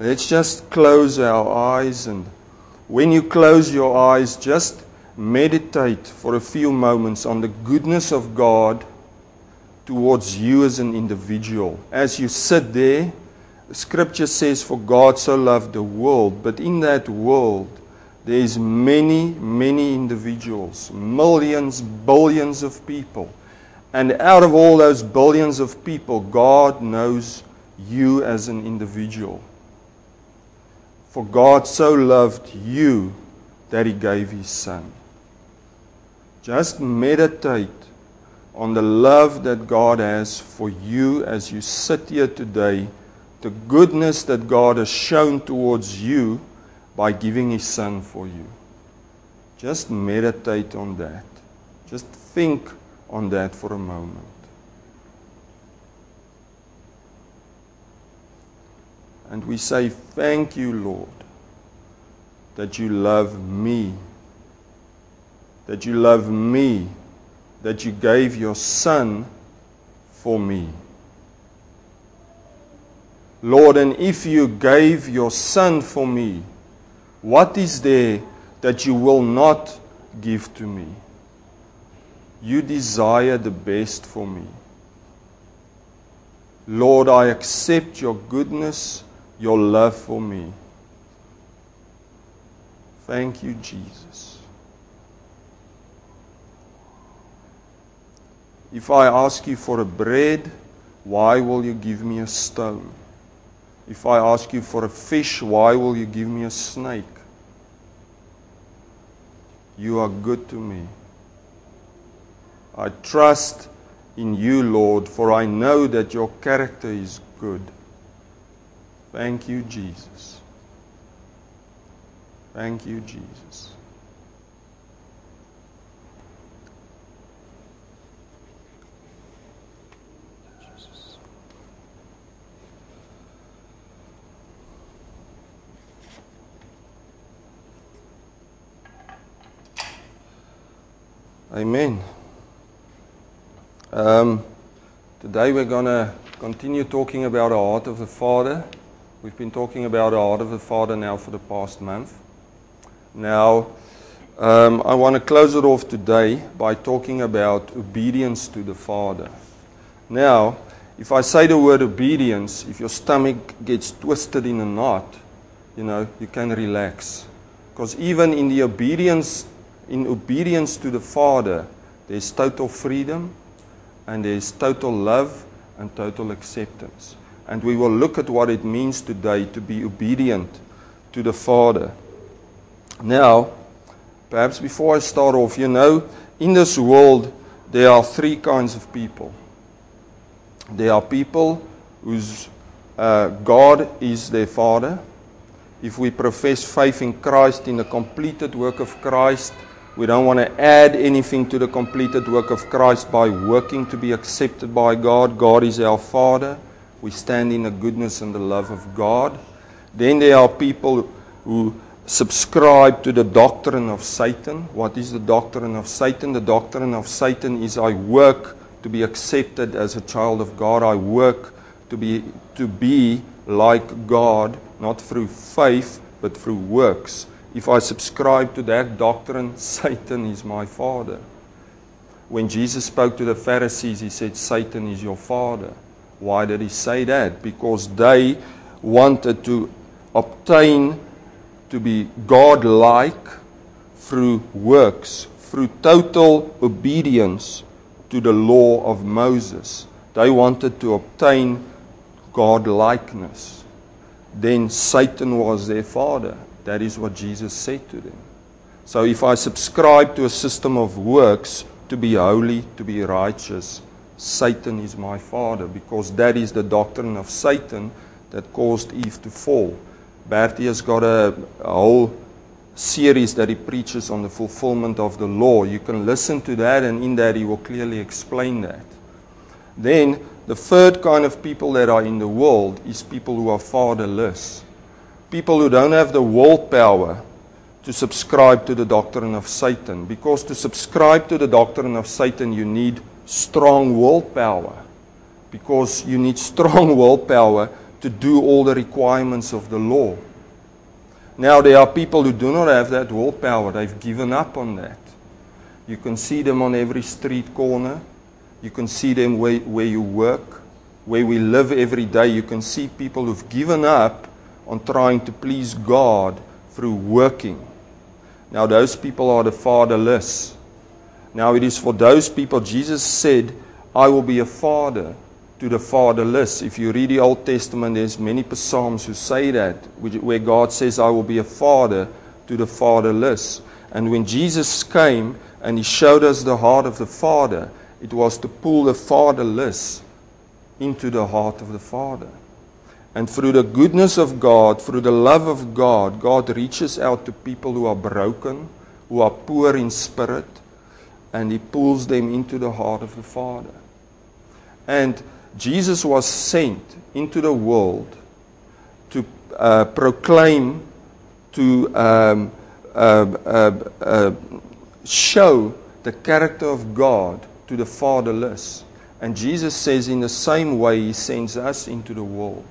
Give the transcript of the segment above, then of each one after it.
Let's just close our eyes, and when you close your eyes, just meditate for a few moments on the goodness of God towards you as an individual. As you sit there, the scripture says, for God so loved the world, but in that world, there is many, many individuals, millions, billions of people. And out of all those billions of people, God knows you as an individual. For God so loved you that He gave His Son. Just meditate on the love that God has for you as you sit here today, the goodness that God has shown towards you by giving His Son for you. Just meditate on that. Just think on that for a moment. And we say, thank you, Lord, that you love me. That you love me. That you gave your Son for me. Lord, and if you gave your Son for me, what is there that you will not give to me? You desire the best for me. Lord, I accept your goodness, your love for me. Thank you, Jesus. If I ask you for a bread, why will you give me a stone? If I ask you for a fish, why will you give me a snake? You are good to me. I trust in you, Lord, for I know that your character is good. Thank you, Jesus. Thank you, Jesus. Amen. Today we're going to continue talking about the heart of the Father. We've been talking about the heart of the Father now for the past month. Now, I want to close it off today by talking about obedience to the Father. Now, if I say the word obedience, if your stomach gets twisted in a knot, you can relax. Because even in the obedience to the Father, there's total freedom, and there's total love and total acceptance. And we will look at what it means today to be obedient to the Father. Now, perhaps before I start off, in this world, there are three kinds of people. There are people whose God is their Father. If we profess faith in Christ, in the completed work of Christ, we don't want to add anything to the completed work of Christ by working to be accepted by God. God is our Father. We stand in the goodness and the love of God. Then there are people who subscribe to the doctrine of Satan. What is the doctrine of Satan? The doctrine of Satan is I work to be accepted as a child of God. I work to be like God, not through faith, but through works. If I subscribe to that doctrine, Satan is my father. When Jesus spoke to the Pharisees, He said, Satan is your father. Why did He say that? Because they wanted to obtain, to be God-like through works, through total obedience to the law of Moses. They wanted to obtain God-likeness. Then Satan was their father. That is what Jesus said to them. So if I subscribe to a system of works to be holy, to be righteous, Satan is my father, because that is the doctrine of Satan that caused Eve to fall. Bertie has got a whole series that he preaches on the fulfillment of the law. You can listen to that, and in that he will clearly explain that. Then the third kind of people that are in the world is people who are fatherless. People who don't have the willpower to subscribe to the doctrine of Satan. Because to subscribe to the doctrine of Satan, you need strong willpower. Because you need strong willpower to do all the requirements of the law. Now, there are people who do not have that willpower. They've given up on that. You can see them on every street corner. You can see them where you work, where we live every day. You can see people who've given up on trying to please God through working. Now, those people are the fatherless. Now, it is for those people, Jesus said, I will be a father to the fatherless. If you read the Old Testament, there's many psalms who say that, where God says, I will be a father to the fatherless. And when Jesus came and He showed us the heart of the Father, it was to pull the fatherless into the heart of the Father. And through the goodness of God, through the love of God, God reaches out to people who are broken, who are poor in spirit, and He pulls them into the heart of the Father. And Jesus was sent into the world to proclaim, to show the character of God to the fatherless. And Jesus says in the same way He sends us into the world.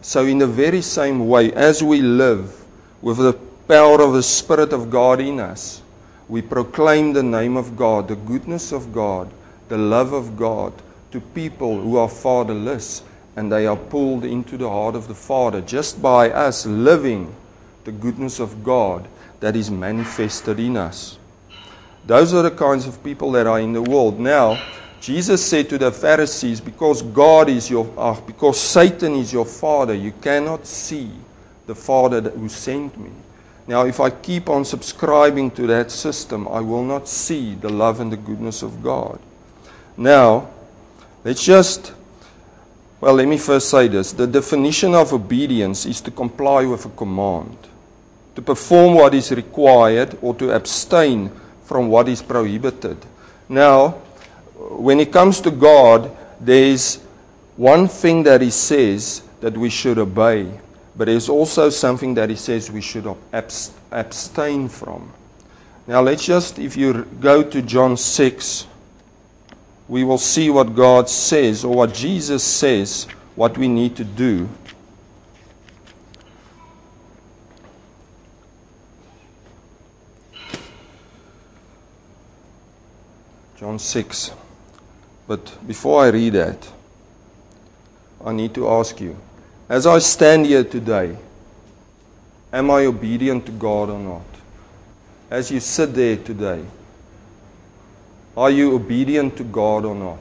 So in the very same way, as we live with the power of the Spirit of God in us, we proclaim the name of God, the goodness of God, the love of God to people who are fatherless, and they are pulled into the heart of the Father just by us living the goodness of God that is manifested in us. Those are the kinds of people that are in the world. Now, Jesus said to the Pharisees, because Satan is your father, you cannot see the Father who sent me. Now, if I keep on subscribing to that system, I will not see the love and the goodness of God. Now, let me first say this. The definition of obedience is to comply with a command, to perform what is required, or to abstain from what is prohibited. Now, when it comes to God, there is one thing that He says that we should obey, but there's also something that He says we should abstain from. Now, if you go to John 6, we will see what God says, or what Jesus says, what we need to do. John 6. But before I read that, I need to ask you, as I stand here today, am I obedient to God or not? As you sit there today, are you obedient to God or not?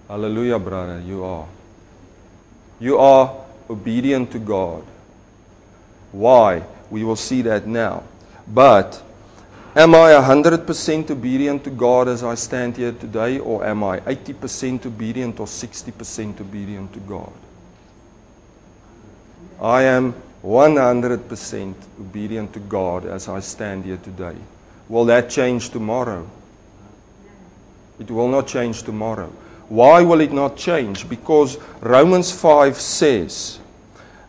Hallelujah, brother, you are. You are obedient to God. Why? We will see that now. But am I 100% obedient to God as I stand here today, or am I 80% obedient or 60% obedient to God? I am 100% obedient to God as I stand here today. Will that change tomorrow? It will not change tomorrow. Why will it not change? Because Romans 5 says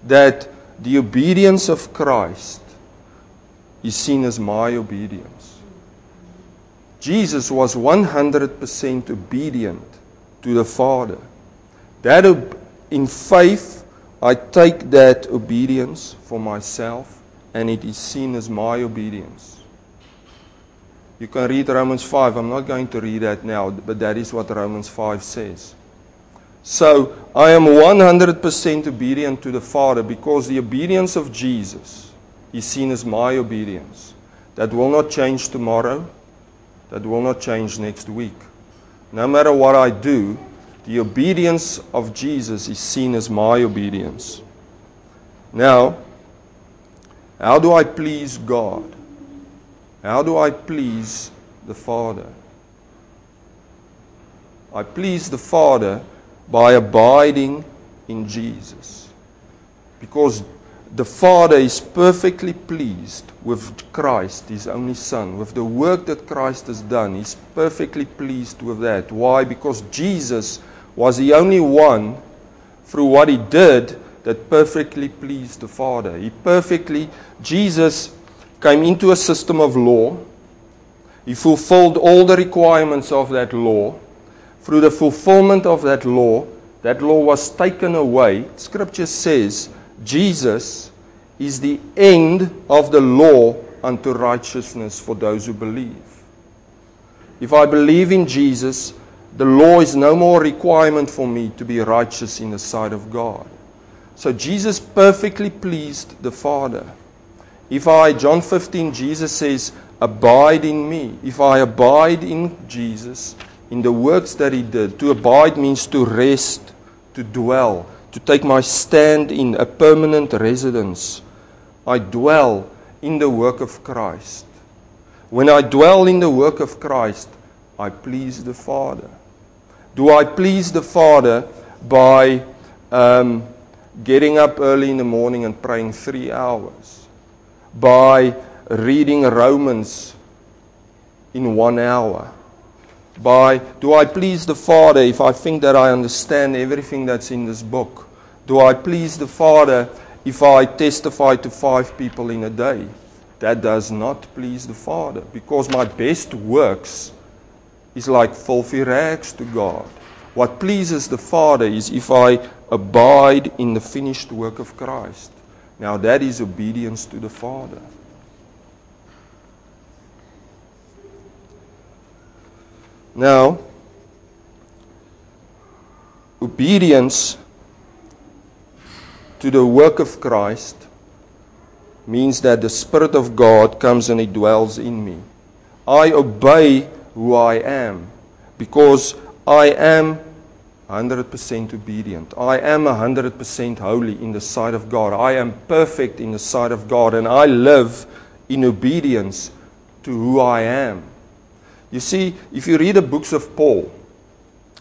that the obedience of Christ is seen as my obedience. Jesus was 100% obedient to the Father. That in faith, I take that obedience for myself, and it is seen as my obedience. You can read Romans 5. I'm not going to read that now, but that is what Romans 5 says. So, I am 100% obedient to the Father because the obedience of Jesus is seen as my obedience. That will not change tomorrow. That will not change next week. No matter what I do, the obedience of Jesus is seen as my obedience. Now, how do I please God? How do I please the Father? I please the Father by abiding in Jesus. Because the Father is perfectly pleased with Christ, His only Son, with the work that Christ has done. He's perfectly pleased with that. Why? Because Jesus was the only one, through what He did, that perfectly pleased the Father. Jesus came into a system of law. He fulfilled all the requirements of that law. Through the fulfillment of that law, that law was taken away, Scripture says Jesus is the end of the law unto righteousness for those who believe. If I believe in Jesus, the law is no more a requirement for me to be righteous in the sight of God. So Jesus perfectly pleased the Father. John 15, Jesus says, abide in me. If I abide in Jesus, in the works that He did, to abide means to rest, to dwell, to take my stand in a permanent residence. I dwell in the work of Christ. When I dwell in the work of Christ, I please the Father. Do I please the Father by getting up early in the morning and praying 3 hours? By reading Romans in 1 hour? Do I please the Father if I think that I understand everything that's in this book? Do I please the Father if I testify to 5 people in a day? That does not please the Father, because my best works is like filthy rags to God. What pleases the Father is if I abide in the finished work of Christ. Now that is obedience to the Father. Now, obedience to the work of Christ means that the Spirit of God comes and He dwells in me. I obey who I am because I am 100% obedient. I am 100% holy in the sight of God. I am perfect in the sight of God, and I live in obedience to who I am. You see, if you read the books of Paul,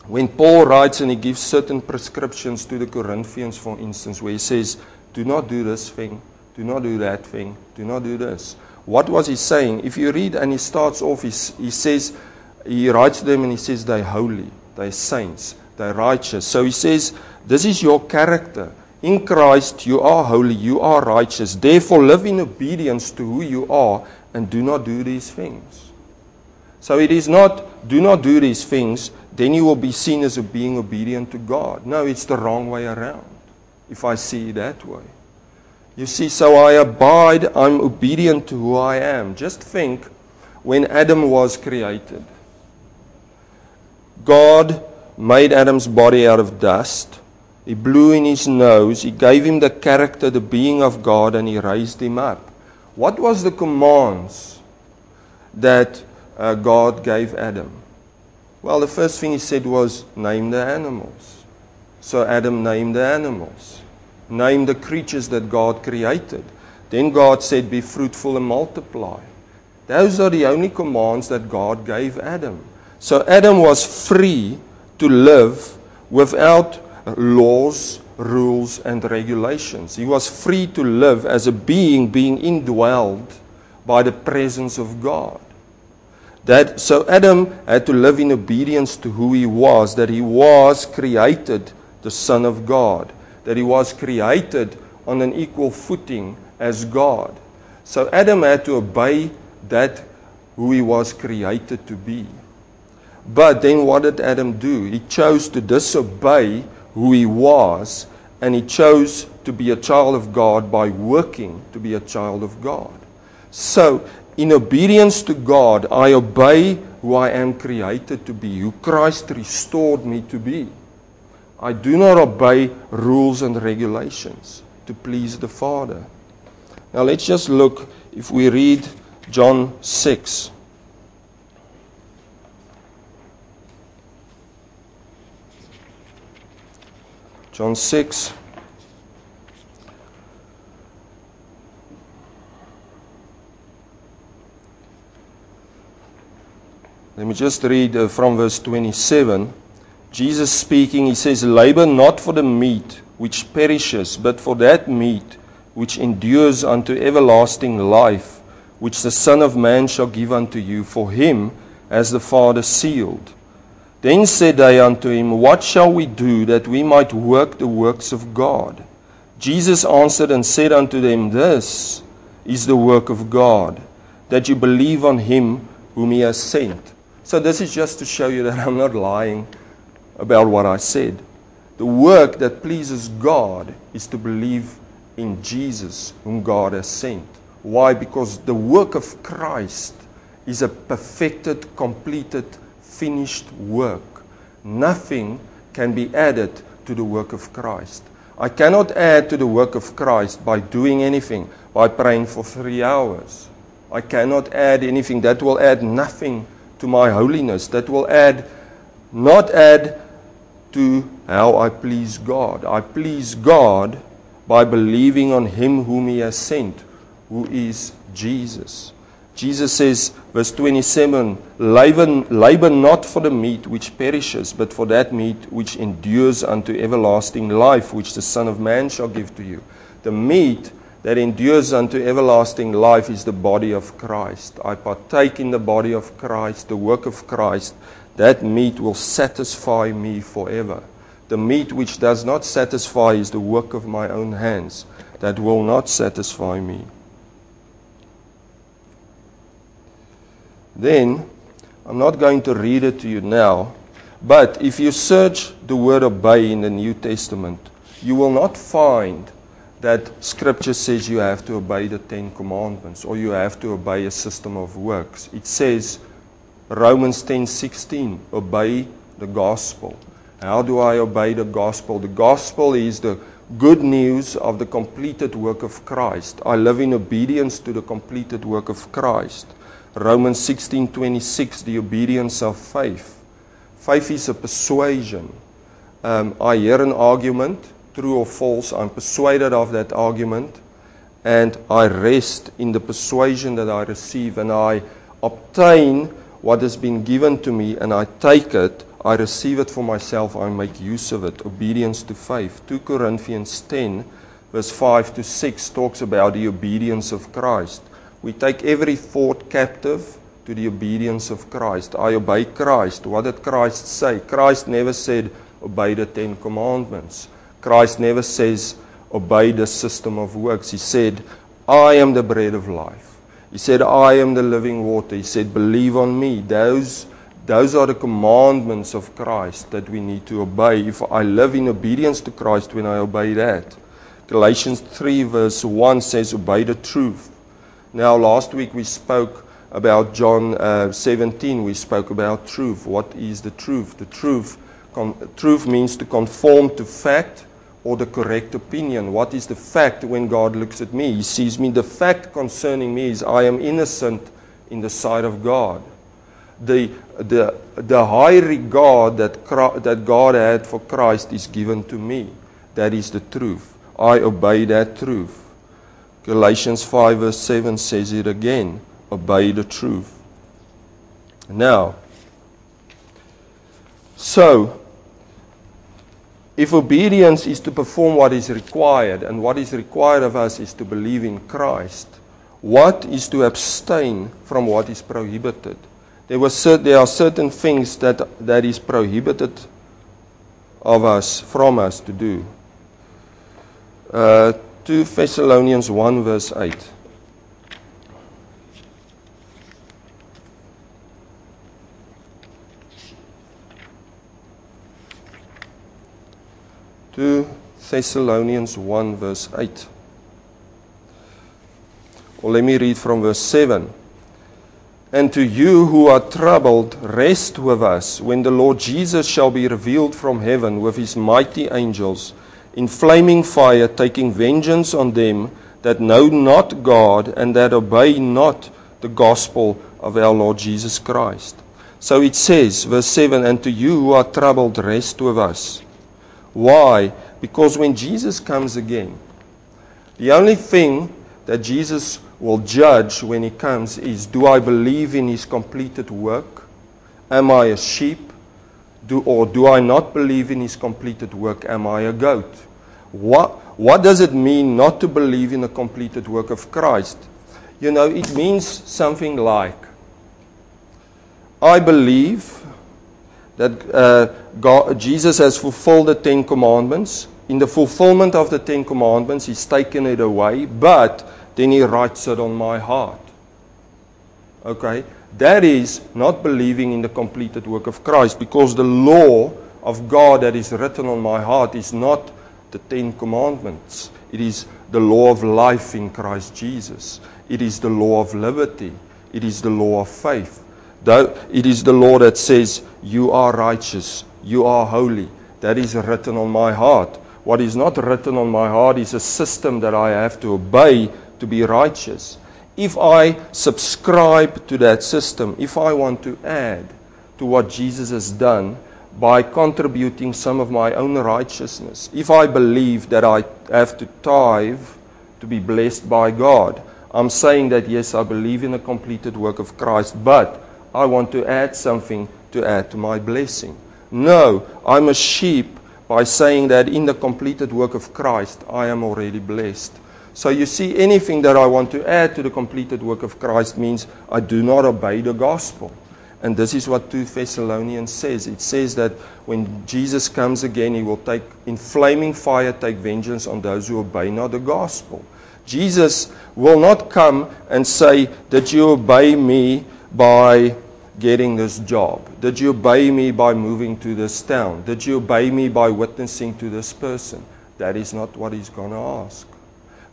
when Paul writes and he gives certain prescriptions to the Corinthians, for instance, where he says, do not do this thing, do not do that thing, do not do this. What was he saying? If you read and he starts off, he writes to them and he says, they're holy, they're saints, they're righteous. So he says, this is your character. In Christ, you are holy, you are righteous. Therefore, live in obedience to who you are and do not do these things. So it is not, do not do these things, then you will be seen as being obedient to God. No, it's the wrong way around, if I see it that way. You see, so I abide, I'm obedient to who I am. Just think, when Adam was created, God made Adam's body out of dust. He blew in his nose, He gave him the character, the being of God, and He raised him up. What was the commands that God gave Adam? Well, the first thing He said was, name the animals. So Adam named the animals. Name the creatures that God created. Then God said, be fruitful and multiply. Those are the only commands that God gave Adam. So Adam was free to live without laws, rules, and regulations. He was free to live as a being indwelled by the presence of God. So Adam had to live in obedience to who he was, that he was created the Son of God, that he was created on an equal footing as God. So Adam had to obey that who he was created to be. But then what did Adam do? He chose to disobey who he was, and he chose to be a child of God by working to be a child of God. So, in obedience to God, I obey who I am created to be, who Christ restored me to be. I do not obey rules and regulations to please the Father. Now let's just look, if we read John 6. John 6. Let me just read from verse 27. Jesus speaking, He says, labor not for the meat which perishes, but for that meat which endures unto everlasting life, which the Son of Man shall give unto you. For Him has the Father sealed. Then said they unto Him, what shall we do that we might work the works of God? Jesus answered and said unto them, this is the work of God, that you believe on Him whom He has sent. So this is just to show you that I'm not lying about what I said. The work that pleases God is to believe in Jesus, whom God has sent. Why? Because the work of Christ is a perfected, completed, finished work. Nothing can be added to the work of Christ. I cannot add to the work of Christ by doing anything, by praying for 3 hours. I cannot add anything. That will add nothing to my holiness. That will not add to how I please God. I please God by believing on Him whom He has sent, who is Jesus. Jesus says, verse 27, labor not for the meat which perishes, but for that meat which endures unto everlasting life, which the Son of Man shall give to you. The meat that endures unto everlasting life is the body of Christ. I partake in the body of Christ, the work of Christ. That meat will satisfy me forever. The meat which does not satisfy is the work of my own hands. That will not satisfy me. Then, I'm not going to read it to you now, but if you search the word obey in the New Testament, you will not find that Scripture says you have to obey the 10 Commandments or you have to obey a system of works. It says, Romans 10:16, obey the gospel. How do I obey the gospel? The gospel is the good news of the completed work of Christ. I live in obedience to the completed work of Christ. Romans 16:26, the obedience of faith. Faith is a persuasion. I hear an argument, true or false, I'm persuaded of that argument, and I rest in the persuasion that I receive, and I obtain what has been given to me, and I take it, I receive it for myself, I make use of it. Obedience to faith. 2 Corinthians 10, verse 5 to 6 talks about the obedience of Christ. We take every thought captive to the obedience of Christ. I obey Christ. What did Christ say? Christ never said, obey the 10 Commandments. Christ never says, obey the system of works. He said, I am the bread of life. He said, I am the living water. He said, believe on me. Those are the commandments of Christ that we need to obey. If I live in obedience to Christ when I obey that. Galatians 3 verse 1 says, obey the truth. Now, last week we spoke about John 17. We spoke about truth. What is the truth? The truth means to conform to fact or the correct opinion. What is the fact when God looks at me? He sees me. The fact concerning me is I am innocent in the sight of God. The high regard that God had for Christ is given to me. That is the truth. I obey that truth. Galatians 5 verse 7 says it again. Obey the truth. Now, so, if obedience is to perform what is required, and what is required of us is to believe in Christ, what is to abstain from what is prohibited? There are certain things that is prohibited of us, from us to do. 2 Thessalonians 1 verse 8. Thessalonians 1 verse 8. Or let me read from verse 7. And to you who are troubled, rest with us when the Lord Jesus shall be revealed from heaven with his mighty angels, in flaming fire, taking vengeance on them that know not God and that obey not the gospel of our Lord Jesus Christ. So it says, verse 7, and to you who are troubled, rest with us. Why? Because when Jesus comes again, the only thing that Jesus will judge when he comes is, do I believe in his completed work? Am I a sheep? Or do I not believe in his completed work? Am I a goat? What does it mean not to believe in the completed work of Christ? You know, it means something like, I believe that Jesus has fulfilled the 10 Commandments. In the fulfillment of the 10 Commandments, he's taken it away, but then he writes it on my heart. Okay? That is not believing in the completed work of Christ, because the law of God that is written on my heart is not the 10 commandments. It is the law of life in Christ Jesus. It is the law of liberty. It is the law of faith. It is the law that says, you are righteous, you are holy. That is written on my heart. What is not written on my heart is a system that I have to obey to be righteous. If I subscribe to that system, if I want to add to what Jesus has done by contributing some of my own righteousness, if I believe that I have to tithe to be blessed by God, I'm saying that yes, I believe in the completed work of Christ, but I want to add something to add to my blessing. No, I'm a sheep by saying that in the completed work of Christ, I am already blessed. So you see, anything that I want to add to the completed work of Christ means I do not obey the gospel. And this is what 2 Thessalonians says. It says that when Jesus comes again, he will take in flaming fire, take vengeance on those who obey not the gospel. Jesus will not come and say, did you obey me by getting this job? Did you obey me by moving to this town? Did you obey me by witnessing to this person? That is not what he's going to ask.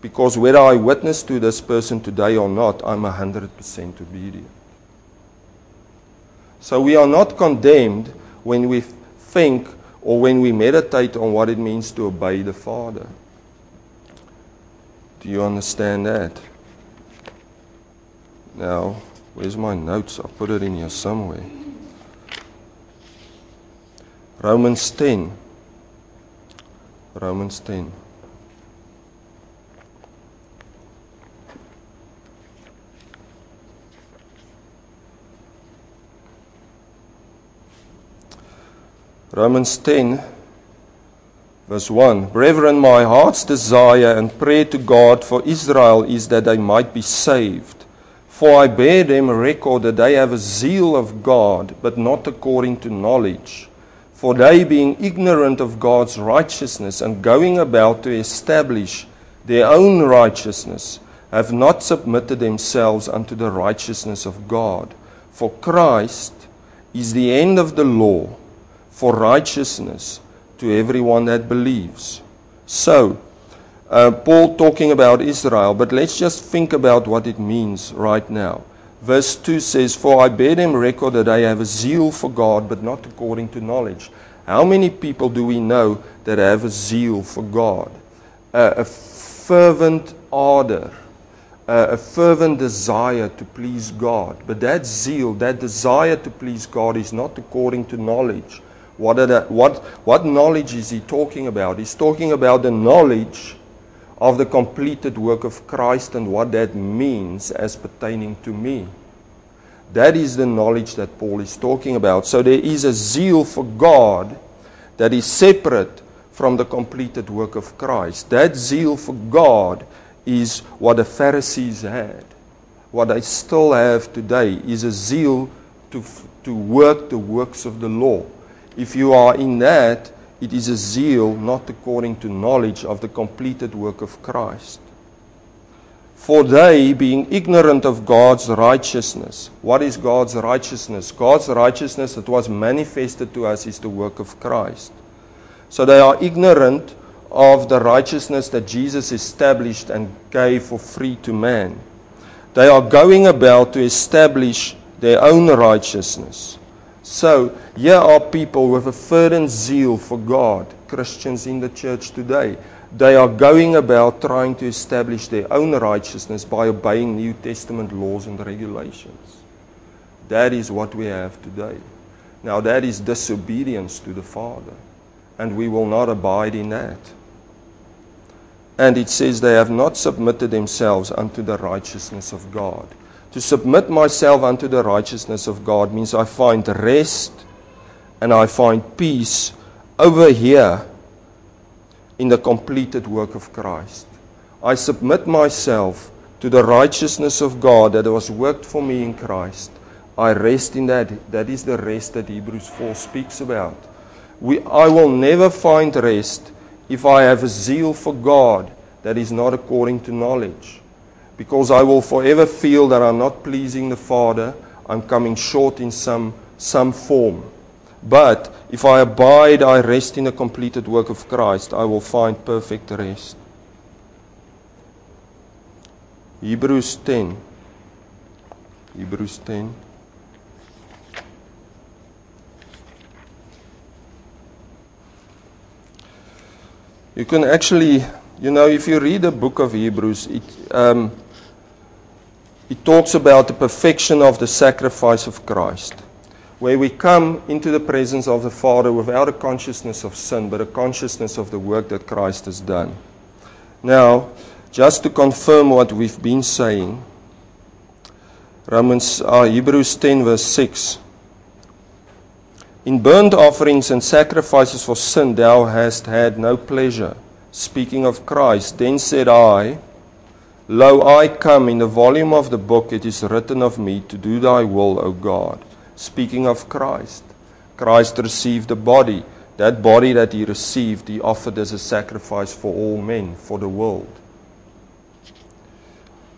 Because whether I witness to this person today or not, I'm 100% obedient. So we are not condemned when we think or when we meditate on what it means to obey the Father. Do you understand that? Now, where's my notes? I'll put it in here somewhere. Romans 10. Romans 10. Romans 10, verse 1. Brethren, my heart's desire and prayer to God for Israel is that they might be saved. For I bear them record that they have a zeal of God, but not according to knowledge. For they, being ignorant of God's righteousness and going about to establish their own righteousness, have not submitted themselves unto the righteousness of God. For Christ is the end of the law, for righteousness to everyone that believes. So, Paul talking about Israel, but let's just think about what it means right now. Verse 2 says, for I bear them record that they have a zeal for God, but not according to knowledge. How many people do we know that have a zeal for God? A fervent ardor, a fervent desire to please God. But that zeal, that desire to please God is not according to knowledge. What knowledge is he talking about? He's talking about the knowledge of the completed work of Christ and what that means as pertaining to me. That is the knowledge that Paul is talking about. So there is a zeal for God that is separate from the completed work of Christ. That zeal for God is what the Pharisees had. What they still have today is a zeal to work the works of the law. If you are in that, it is a zeal not according to knowledge of the completed work of Christ. For they, being ignorant of God's righteousness. What is God's righteousness? God's righteousness that was manifested to us is the work of Christ. So they are ignorant of the righteousness that Jesus established and gave for free to man. They are going about to establish their own righteousness. So, here are people with a fervent zeal for God, Christians in the church today. They are going about trying to establish their own righteousness by obeying New Testament laws and regulations. That is what we have today. Now, that is disobedience to the Father, and we will not abide in that. And it says they have not submitted themselves unto the righteousness of God. To submit myself unto the righteousness of God means I find rest and I find peace over here in the completed work of Christ. I submit myself to the righteousness of God that was worked for me in Christ. I rest in that. That is the rest that Hebrews 4 speaks about. I will never find rest if I have a zeal for God that is not according to knowledge. Because I will forever feel that I'm not pleasing the Father, I'm coming short in some form. But if I abide, I rest in the completed work of Christ, I will find perfect rest. Hebrews 10. Hebrews 10. You can actually, if you read the book of Hebrews, it talks about the perfection of the sacrifice of Christ, where we come into the presence of the Father without a consciousness of sin, but a consciousness of the work that Christ has done. Now, just to confirm what we've been saying, Hebrews 10 verse 6. In burnt offerings and sacrifices for sin thou hast had no pleasure. Speaking of Christ, then said I, Lo, I come, in the volume of the book it is written of me, to do thy will, O God. Speaking of Christ, Christ received a body. That body that he received, he offered as a sacrifice for all men, for the world.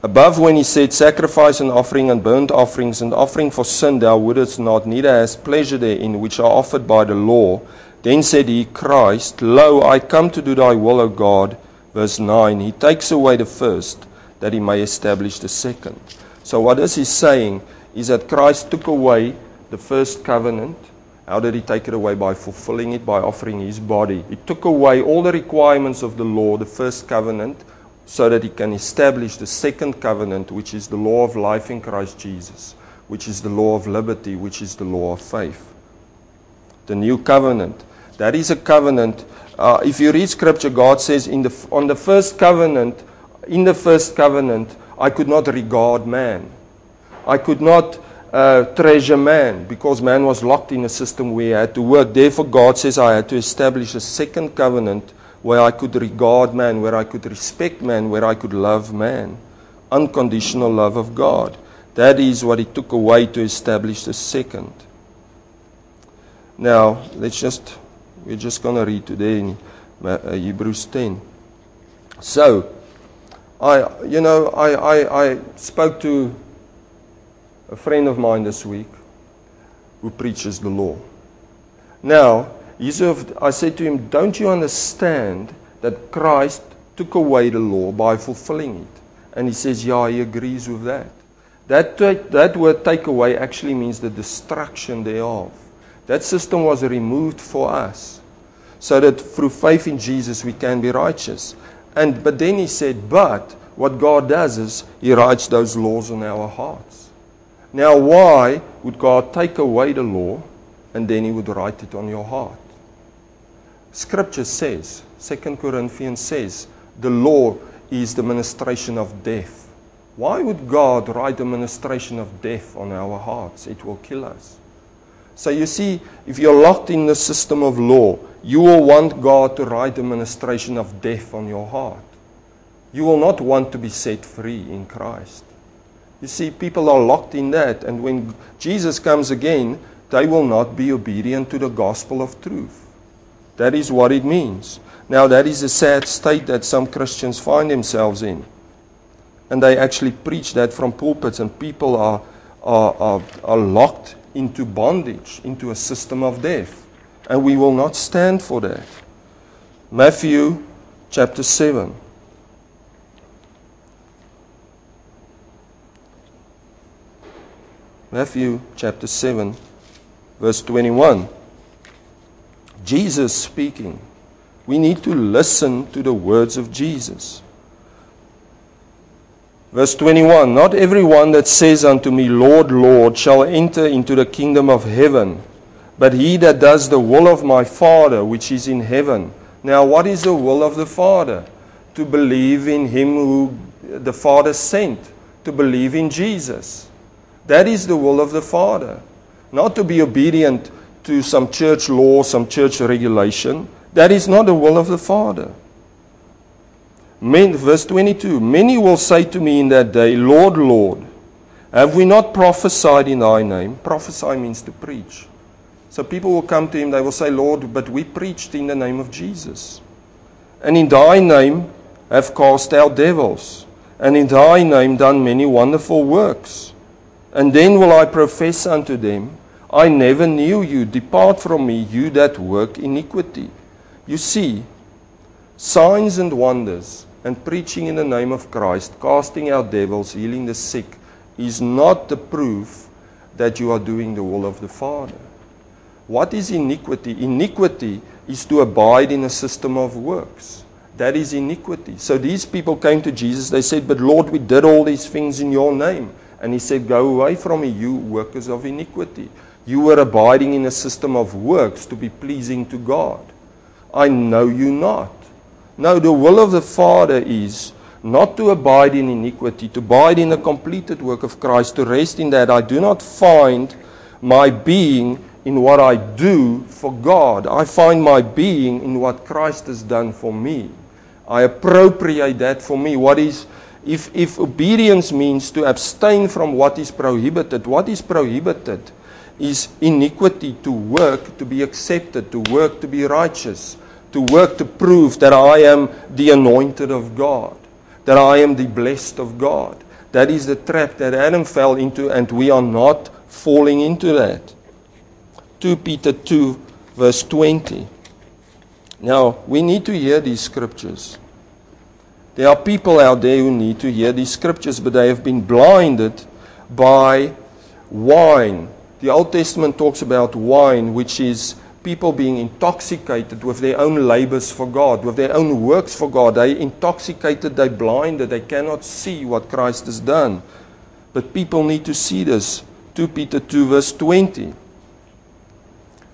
Above, when he said, Sacrifice and offering and burnt offerings and offering for sin thou wouldest not, neither hast pleasure therein, which are offered by the law. Then said he, Christ, Lo, I come to do thy will, O God. Verse 9, he takes away the first, that he may establish the second. So what this is saying is that Christ took away the first covenant. How did he take it away? By fulfilling it, by offering his body. He took away all the requirements of the law, the first covenant, so that he can establish the second covenant, which is the law of life in Christ Jesus, which is the law of liberty, which is the law of faith. The new covenant, that is a covenant. If you read Scripture, God says in the first covenant, I could not regard man. I could not treasure man, because man was locked in a system where he had to work. Therefore, God says I had to establish a second covenant where I could regard man, where I could respect man, where I could love man. Unconditional love of God. That is what he took away to establish the second. Now, we're just going to read today in Hebrews 10. So, I spoke to a friend of mine this week who preaches the law. Now, I said to him, don't you understand that Christ took away the law by fulfilling it? And he says, yeah, he agrees with that. That word take away actually means the destruction thereof. That system was removed for us, so that through faith in Jesus we can be righteous. But then he said, but what God does is he writes those laws on our hearts. Now, why would God take away the law and then he would write it on your heart? Scripture says, 2 Corinthians says, the law is the ministration of death. Why would God write the ministration of death on our hearts? It will kill us. So you see, if you're locked in the system of law, you will want God to write the ministration of death on your heart. You will not want to be set free in Christ. You see, people are locked in that, and when Jesus comes again, they will not be obedient to the gospel of truth. That is what it means. Now, that is a sad state that some Christians find themselves in. And they actually preach that from pulpits, and people are locked into bondage, into a system of death. And we will not stand for that. Matthew chapter 7. Matthew chapter 7, verse 21. Jesus speaking. We need to listen to the words of Jesus. Verse 21, not everyone that says unto me, Lord, Lord, shall enter into the kingdom of heaven, but he that does the will of my Father which is in heaven. Now, what is the will of the Father? To believe in him who the Father sent, to believe in Jesus. That is the will of the Father. Not to be obedient to some church law, some church regulation. That is not the will of the Father. Verse 22, many will say to me in that day, Lord, Lord, have we not prophesied in thy name? Prophesy means to preach. So people will come to him, they will say, Lord, but we preached in the name of Jesus. And in thy name have cast out devils, and in thy name done many wonderful works. And then will I profess unto them, I never knew you. Depart from me, you that work iniquity. You see, signs and wonders and preaching in the name of Christ, casting out devils, healing the sick, is not the proof that you are doing the will of the Father. What is iniquity? Iniquity is to abide in a system of works. That is iniquity. So these people came to Jesus. They said, but Lord, we did all these things in your name. And he said, go away from me, you workers of iniquity. You were abiding in a system of works to be pleasing to God. I know you not. No, the will of the Father is not to abide in iniquity, to abide in the completed work of Christ, to rest in that. I do not find my being in what I do for God. I find my being in what Christ has done for me. I appropriate that for me. If obedience means to abstain from what is prohibited is iniquity, to work to be accepted, to work to be righteous, to work to prove that I am the anointed of God, that I am the blessed of God. That is the trap that Adam fell into, and we are not falling into that. 2 Peter 2 verse 20. Now, we need to hear these scriptures. There are people out there who need to hear these scriptures, but they have been blinded by wine. The Old Testament talks about wine, which is people being intoxicated with their own labors for God, with their own works for God. They intoxicated, they blinded, they cannot see what Christ has done. But people need to see this. 2 Peter 2 verse 20.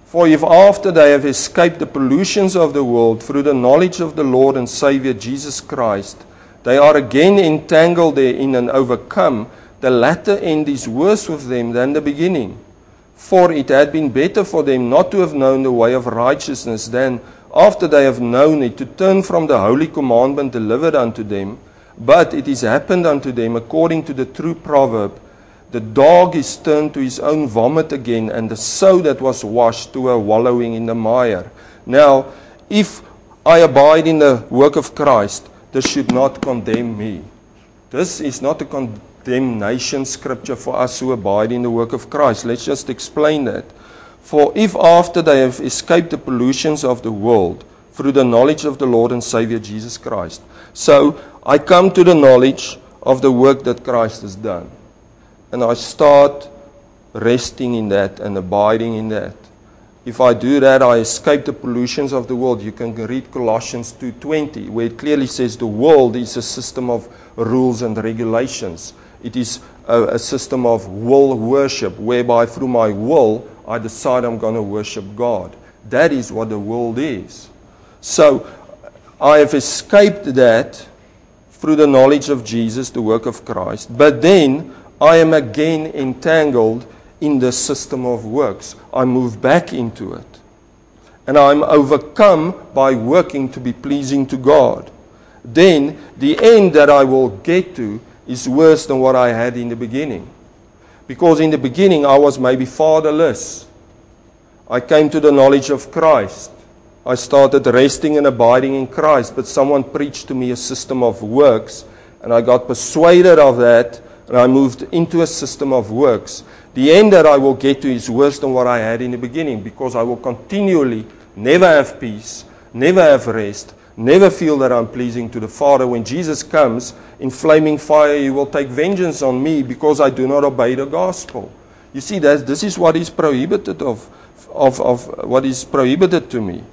For if after they have escaped the pollutions of the world through the knowledge of the Lord and Savior Jesus Christ, they are again entangled therein and overcome, the latter end is worse with them than the beginning. For it had been better for them not to have known the way of righteousness than, after they have known it, to turn from the holy commandment delivered unto them. But it is happened unto them according to the true proverb, the dog is turned to his own vomit again, and the sow that was washed to her wallowing in the mire. Now, if I abide in the work of Christ, this should not condemn me. This is not a condemnation scripture for us who abide in the work of Christ. Let's just explain that. For if after they have escaped the pollutions of the world through the knowledge of the Lord and Savior Jesus Christ. So, I come to the knowledge of the work that Christ has done. And I start resting in that and abiding in that. If I do that, I escape the pollutions of the world. You can read Colossians 2:20, where it clearly says the world is a system of rules and regulations. It is a system of will worship, whereby through my will, I decide I'm going to worship God. That is what the world is. So, I have escaped that through the knowledge of Jesus, the work of Christ. But then, I am again entangled in the system of works. I move back into it. And I'm overcome by working to be pleasing to God. Then the end that I will get to is worse than what I had in the beginning. Because in the beginning I was maybe fatherless. I came to the knowledge of Christ. I started resting and abiding in Christ. But someone preached to me a system of works. And I got persuaded of that. And I moved into a system of works. The end that I will get to is worse than what I had in the beginning, because I will continually never have peace, never have rest, never feel that I'm pleasing to the Father. When Jesus comes in flaming fire, He will take vengeance on me because I do not obey the gospel. You see, this is what is prohibited of what is prohibited to me.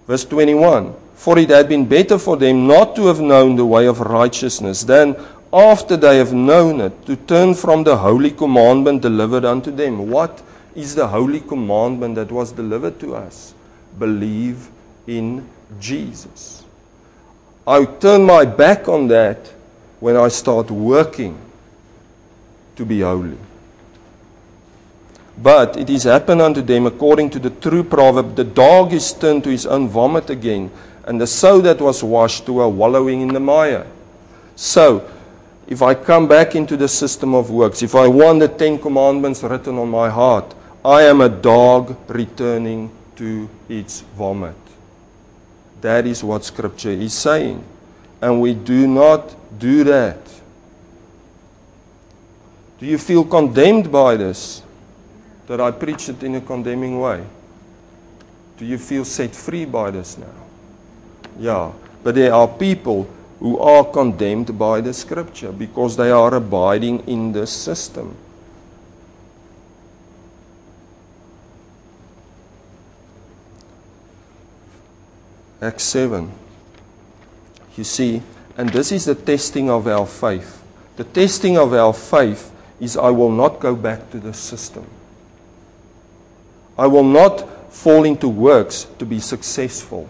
Verse 21, for it had been better for them not to have known the way of righteousness than after they have known it, to turn from the holy commandment delivered unto them. What is the holy commandment that was delivered to us? Believe in Jesus. I turn my back on that when I start working to be holy. But it is happened unto them according to the true proverb, the dog is turned to his own vomit again, and the sow that was washed to her wallowing in the mire. So, if I come back into the system of works, if I want the 10 commandments written on my heart, I am a dog returning to its vomit. That is what Scripture is saying. And we do not do that. Do you feel condemned by this? that I preach it in a condemning way? Do you feel set free by this now? Yeah, but there are people who are condemned by the Scripture because they are abiding in this system. Acts 7. You see, and this is the testing of our faith. The testing of our faith is I will not go back to the system. I will not fall into works to be successful.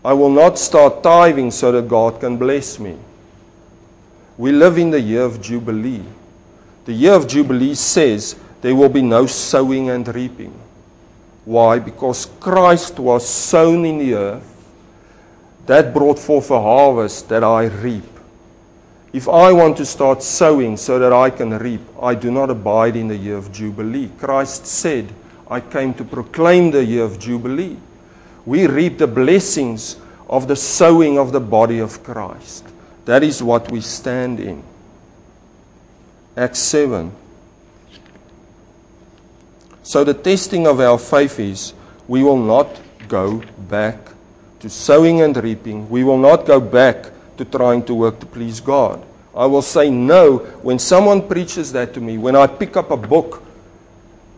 I will not start tithing so that God can bless me. We live in the year of Jubilee. The year of Jubilee says there will be no sowing and reaping. Why? Because Christ was sown in the earth. That brought forth a harvest that I reap. If I want to start sowing so that I can reap, I do not abide in the year of Jubilee. Christ said, I came to proclaim the year of Jubilee. We reap the blessings of the sowing of the body of Christ. That is what we stand in. Acts 7. So the testing of our faith is, we will not go back to sowing and reaping. We will not go back to trying to work to please God. I will say no when someone preaches that to me. When I pick up a book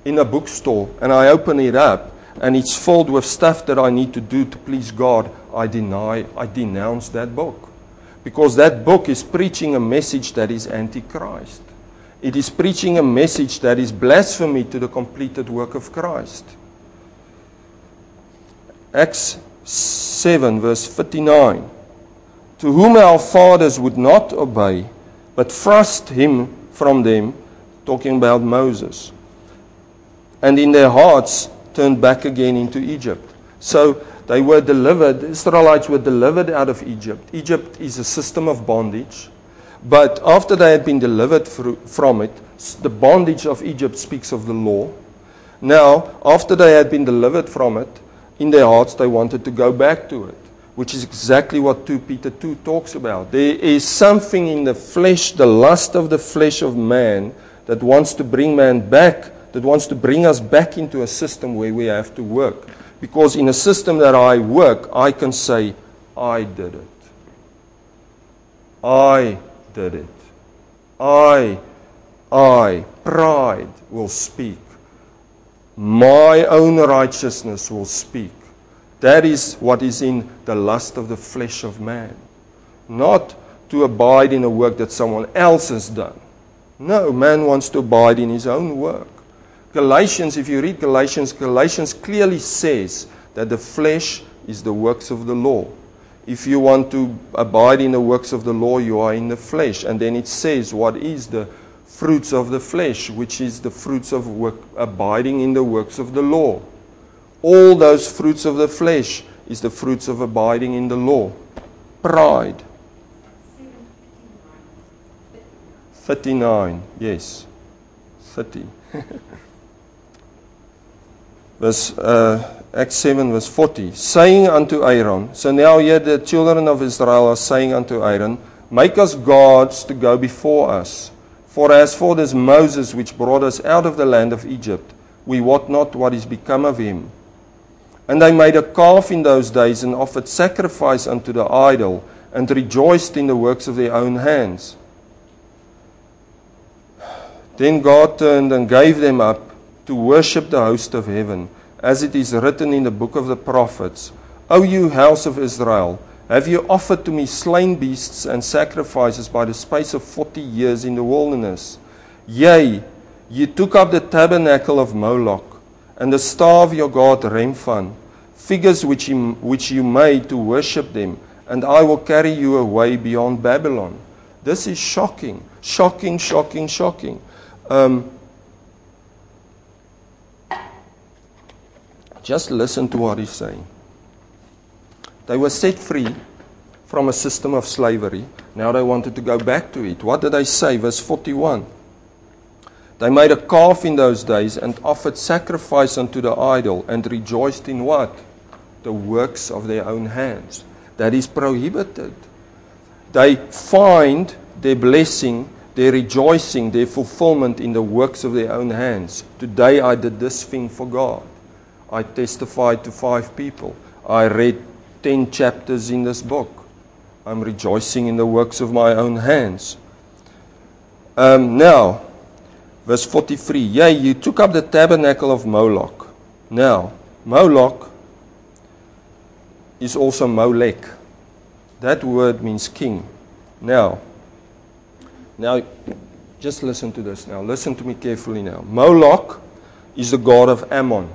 in a bookstore and I open it up and it's filled with stuff that I need to do to please God, I denounce that book. Because that book is preaching a message that is anti-Christ. It is preaching a message that is blasphemy to the completed work of Christ. Acts 7 verse 59. To whom our fathers would not obey, but thrust him from them, talking about Moses, and in their hearts turned back again into Egypt. So they were delivered, the Israelites were delivered out of Egypt. Egypt is a system of bondage. But after they had been delivered from it, the bondage of Egypt speaks of the law. Now, after they had been delivered from it, in their hearts they wanted to go back to it, which is exactly what 2 Peter 2 talks about. There is something in the flesh, the lust of the flesh of man, that wants to bring man back, that wants to bring us back into a system where we have to work. Because in a system that I work, I can say, I did it. I did it. Pride will speak. My own righteousness will speak. That is what is in the lust of the flesh of man. Not to abide in a work that someone else has done. No, man wants to abide in his own work. Galatians, if you read Galatians clearly says that the flesh is the works of the law. If you want to abide in the works of the law, you are in the flesh. And then it says what is the fruits of the flesh, which is the fruits of work, abiding in the works of the law. All those fruits of the flesh is the fruits of abiding in the law. Pride. 39, yes. 30. Acts 7 verse 40. Saying unto Aaron, so now here the children of Israel are saying unto Aaron, make us gods to go before us. For as for this Moses which brought us out of the land of Egypt, we wot not what is become of him. And they made a calf in those days and offered sacrifice unto the idol and rejoiced in the works of their own hands. Then God turned and gave them up to worship the host of heaven, as it is written in the book of the prophets, O you house of Israel, have you offered to me slain beasts and sacrifices by the space of 40 years in the wilderness? Yea, ye took up the tabernacle of Moloch, and the star of your god Remphan, figures which you made to worship them, and I will carry you away beyond Babylon. This is shocking, shocking, shocking, shocking. Just listen to what he's saying. They were set free from a system of slavery. Now they wanted to go back to it. What did they say? Verse 41. They made a calf in those days and offered sacrifice unto the idol and rejoiced in what? The works of their own hands. That is prohibited. They find their blessing their rejoicing, their fulfillment in the works of their own hands. Today I did this thing for God. I testified to 5 people. I read 10 chapters in this book. I'm rejoicing in the works of my own hands. Now, verse 43. Yea, you took up the tabernacle of Moloch. Now, Moloch is also Molech. That word means king. Now, just listen to this now. Listen to me carefully now. Moloch is the god of Ammon.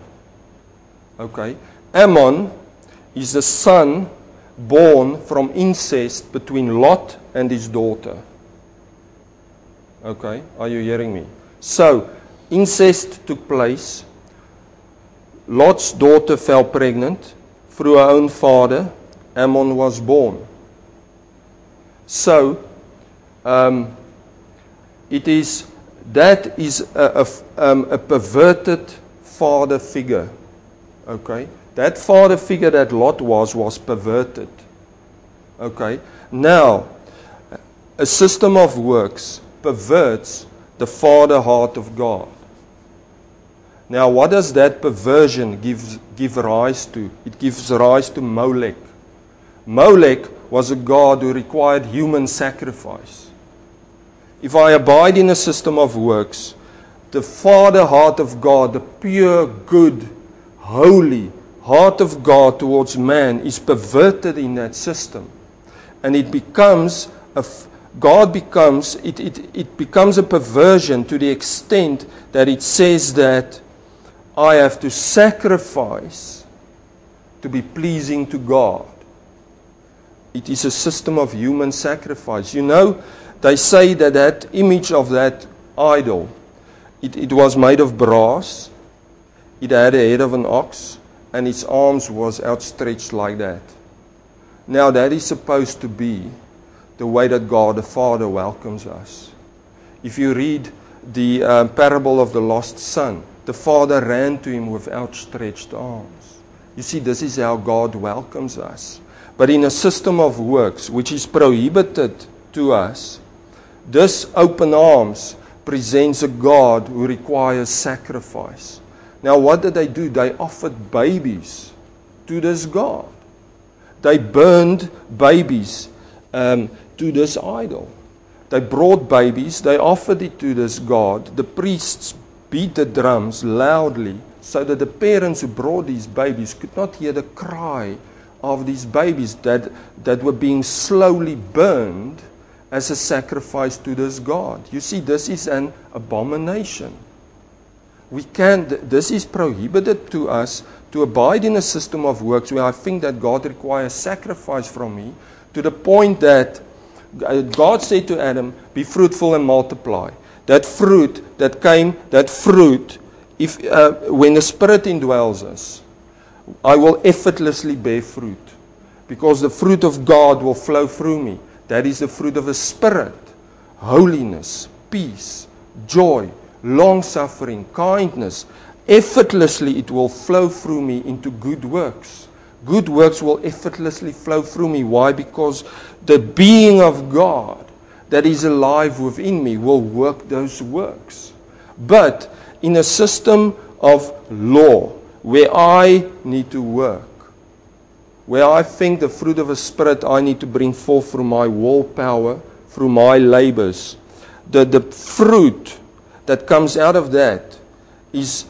Okay? Ammon is the son born from incest between Lot and his daughter. Okay? Are you hearing me? So, incest took place. Lot's daughter fell pregnant. Through her own father, Ammon was born. So, that is a perverted father figure. Okay? That father figure that Lot was perverted. Okay? Now, a system of works perverts the father heart of God. Now, what does that perversion give rise to? It gives rise to Molech. Molech was a god who required human sacrifice. If I abide in a system of works, the father heart of God, the pure, good, holy heart of God towards man is perverted in that system. And it becomes a perversion to the extent that it says that I have to sacrifice to be pleasing to God. It is a system of human sacrifice. You know, they say that image of that idol, it was made of brass, it had a head of an ox, and its arms was outstretched like that. Now that is supposed to be the way that God the Father welcomes us. If you read the parable of the lost son, the father ran to him with outstretched arms. You see, this is how God welcomes us. But in a system of works, which is prohibited to us, this open arms presents a God who requires sacrifice. Now, what did they do? They offered babies to this God. They burned babies to this idol. They brought babies, they offered it to this God. The priests beat the drums loudly so that the parents who brought these babies could not hear the cry of these babies that were being slowly burned as a sacrifice to this God. You see, this is an abomination. This is prohibited to us to abide in a system of works where I think that God requires sacrifice from me, to the point that God said to Adam, be fruitful and multiply. That fruit, when the Spirit indwells us, I will effortlessly bear fruit. Because the fruit of God will flow through me. That is the fruit of the Spirit. Holiness, peace, joy, long-suffering, kindness. Effortlessly it will flow through me into good works. Good works will effortlessly flow through me. Why? Because the being of God that is alive within me will work those works. But in a system of law, where I need to work, where I think the fruit of the Spirit I need to bring forth through my willpower, through my labors, the fruit that comes out of that is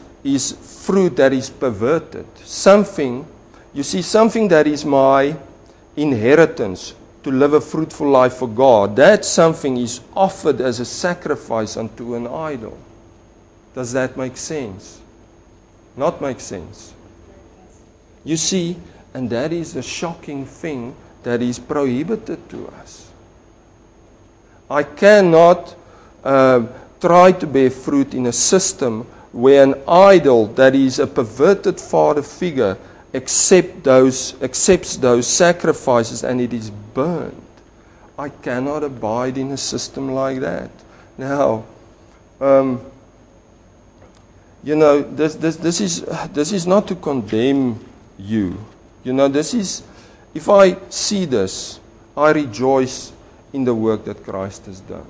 fruit that is perverted. Something that is my inheritance to live a fruitful life for God, that something is offered as a sacrifice unto an idol. Does that make sense? Not make sense. You see, and that is the shocking thing that is prohibited to us. I cannot try to bear fruit in a system where an idol that is a perverted father figure accepts those sacrifices and it is burned. I cannot abide in a system like that. Now, this is not to condemn you. If I see this, I rejoice in the work that Christ has done.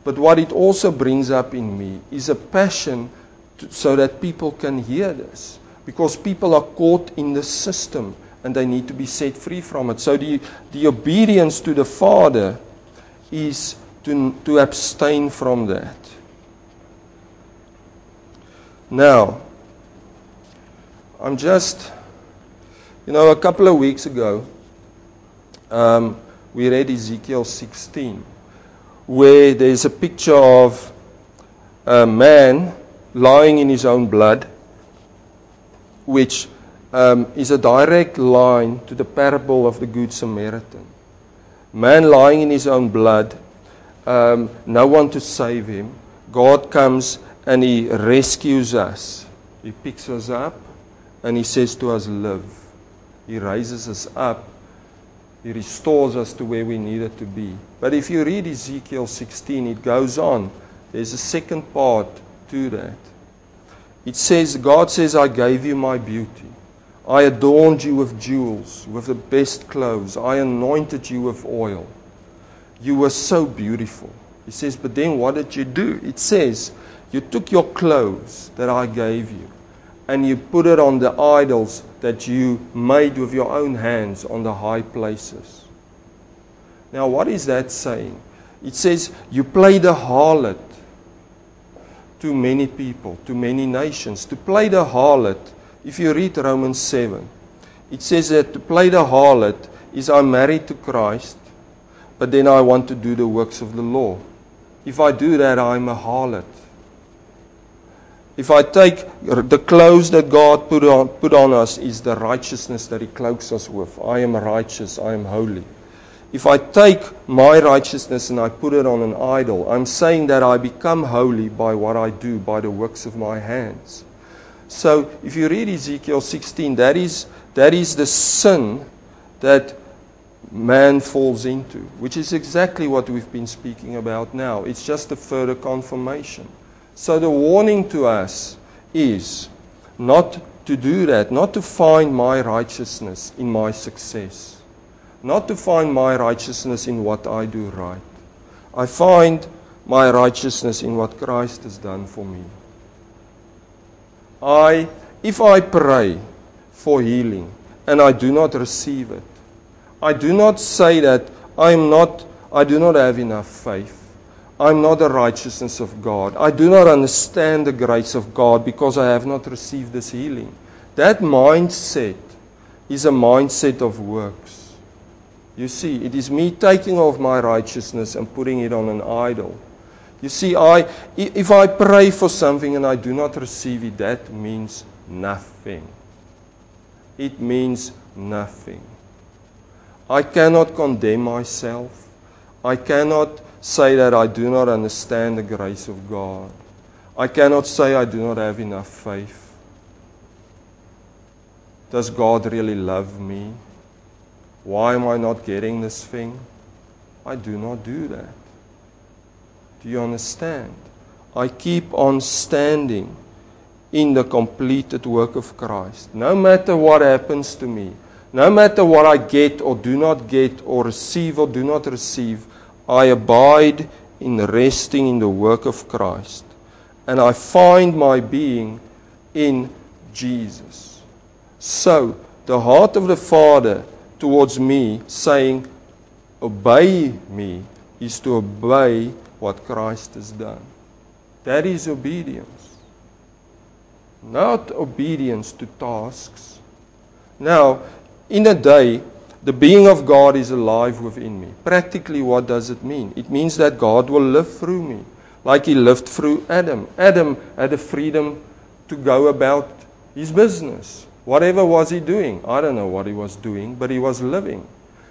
But what it also brings up in me is a passion so that people can hear this. Because people are caught in the system and they need to be set free from it. So the obedience to the Father is to abstain from that. Now, I'm just, a couple of weeks ago, we read Ezekiel 16, where there's a picture of a man lying in his own blood, which is a direct line to the parable of the Good Samaritan. Man lying in his own blood, no one to save him. God comes and He rescues us. He picks us up and He says to us, live. He raises us up. He restores us to where we needed to be. But if you read Ezekiel 16, it goes on. There's a second part to that. It says, God says, I gave you my beauty. I adorned you with jewels, with the best clothes. I anointed you with oil. You were so beautiful. He says, but then what did you do? It says, you took your clothes that I gave you and you put it on the idols that you made with your own hands on the high places. Now, what is that saying? It says, you played the harlot to many people, to many nations. To play the harlot, if you read Romans 7, it says that to play the harlot is I'm married to Christ, but then I want to do the works of the law. If I do that, I'm a harlot. If I take the clothes that God put on us is the righteousness that He cloaks us with. I am righteous, I am holy. If I take my righteousness and I put it on an idol, I'm saying that I become holy by what I do, by the works of my hands. So if you read Ezekiel 16, that is the sin that man falls into, which is exactly what we've been speaking about now. It's just a further confirmation. So the warning to us is not to do that, not to find my righteousness in my success, not to find my righteousness in what I do right. I find my righteousness in what Christ has done for me. If I pray for healing and I do not receive it, I do not say that I do not have enough faith. I'm not the righteousness of God. I do not understand the grace of God because I have not received this healing. That mindset is a mindset of works. You see, it is me taking off my righteousness and putting it on an idol. You see, if I pray for something and I do not receive it, that means nothing. It means nothing. I cannot condemn myself. I cannot say that I do not understand the grace of God. I cannot say I do not have enough faith. Does God really love me? Why am I not getting this thing? I do not do that. Do you understand? I keep on standing in the completed work of Christ. No matter what happens to me, no matter what I get or do not get or receive or do not receive, I abide in resting in the work of Christ. And I find my being in Jesus. So, the heart of the Father towards me saying, obey me, is to obey what Christ has done. That is obedience. Not obedience to tasks. Now, in a day, the being of God is alive within me. Practically, what does it mean? It means that God will live through me, like He lived through Adam. Adam had the freedom to go about his business. Whatever was he doing? I don't know what he was doing, but he was living.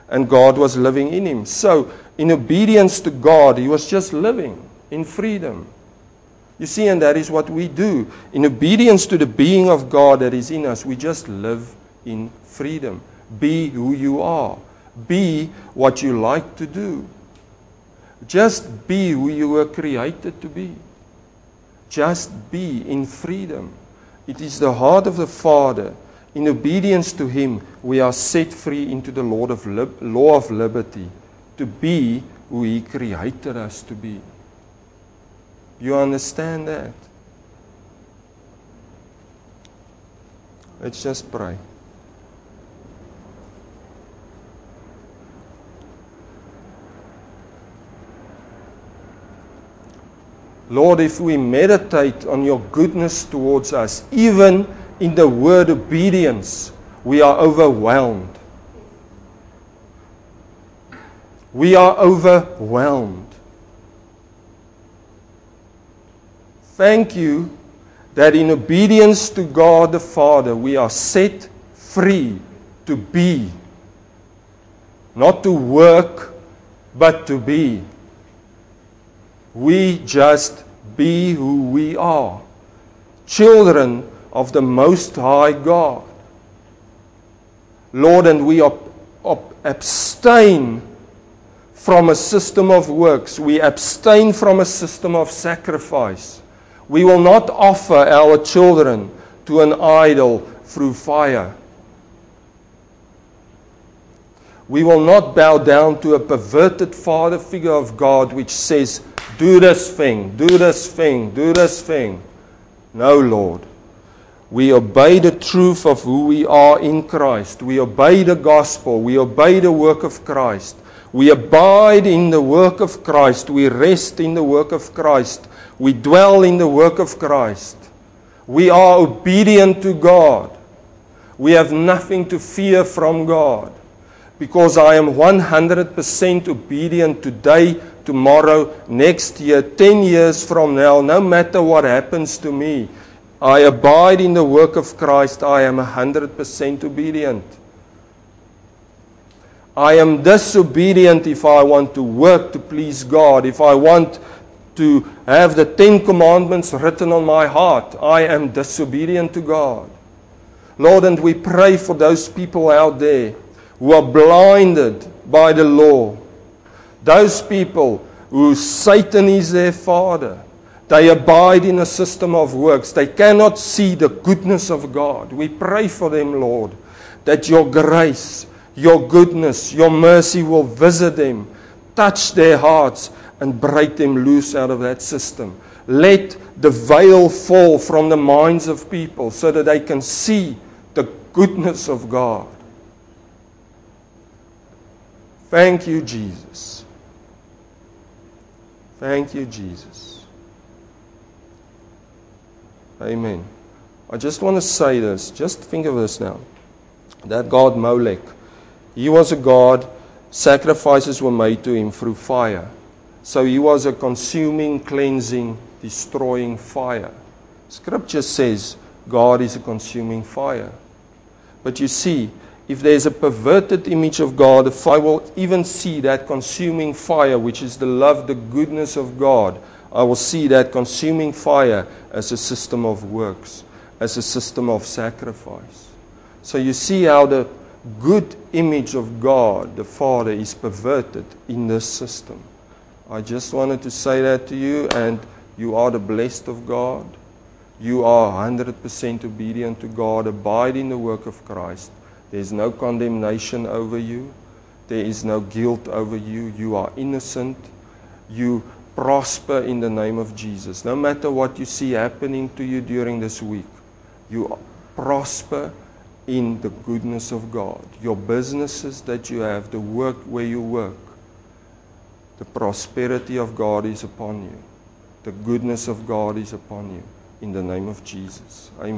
And God was living in him. So, in obedience to God, he was just living in freedom. You see, and that is what we do. In obedience to the being of God that is in us, we just live in freedom. Be who you are. Be what you like to do. Just be who you were created to be. Just be in freedom. It is the heart of the Father. In obedience to Him, we are set free into the law of liberty to be who He created us to be. You understand that? Let's just pray. Lord, if we meditate on your goodness towards us, even in the word obedience, we are overwhelmed. We are overwhelmed. Thank you that in obedience to God the Father, we are set free to be. Not to work, but to be. We just be who we are. Children of the Most High God. Lord, and we abstain from a system of works. We abstain from a system of sacrifice. We will not offer our children to an idol through fire. We will not bow down to a perverted father figure of God which says, do this thing, do this thing, do this thing. No, Lord. We obey the truth of who we are in Christ. We obey the gospel. We obey the work of Christ. We abide in the work of Christ. We rest in the work of Christ. We dwell in the work of Christ. We are obedient to God. We have nothing to fear from God. Because I am 100% obedient today, tomorrow, next year, 10 years from now, no matter what happens to me. I abide in the work of Christ. I am 100% obedient. I am disobedient if I want to work to please God. If I want to have the 10 commandments written on my heart, I am disobedient to God. Lord, and we pray for those people out there who are blinded by the law. Those people who Satan is their father. They abide in a system of works. They cannot see the goodness of God. We pray for them, Lord, that your grace, your goodness, your mercy will visit them, touch their hearts, and break them loose out of that system. Let the veil fall from the minds of people so that they can see the goodness of God. Thank you, Jesus. Thank you, Jesus. Amen. I just want to say this. Just think of this now. That god Molech, he was a god. Sacrifices were made to him through fire. So he was a consuming, cleansing, destroying fire. Scripture says God is a consuming fire. But you see, if there's a perverted image of God, if I will even see that consuming fire, which is the love, the goodness of God, I will see that consuming fire as a system of works, as a system of sacrifice. So you see how the good image of God, the Father, is perverted in this system. I just wanted to say that to you, and you are the blessed of God. You are 100% obedient to God. Abide in the work of Christ. There's no condemnation over you. There is no guilt over you. You are innocent. You prosper in the name of Jesus. No matter what you see happening to you during this week, you prosper in the goodness of God. Your businesses that you have, the work where you work, the prosperity of God is upon you. The goodness of God is upon you. In the name of Jesus. Amen.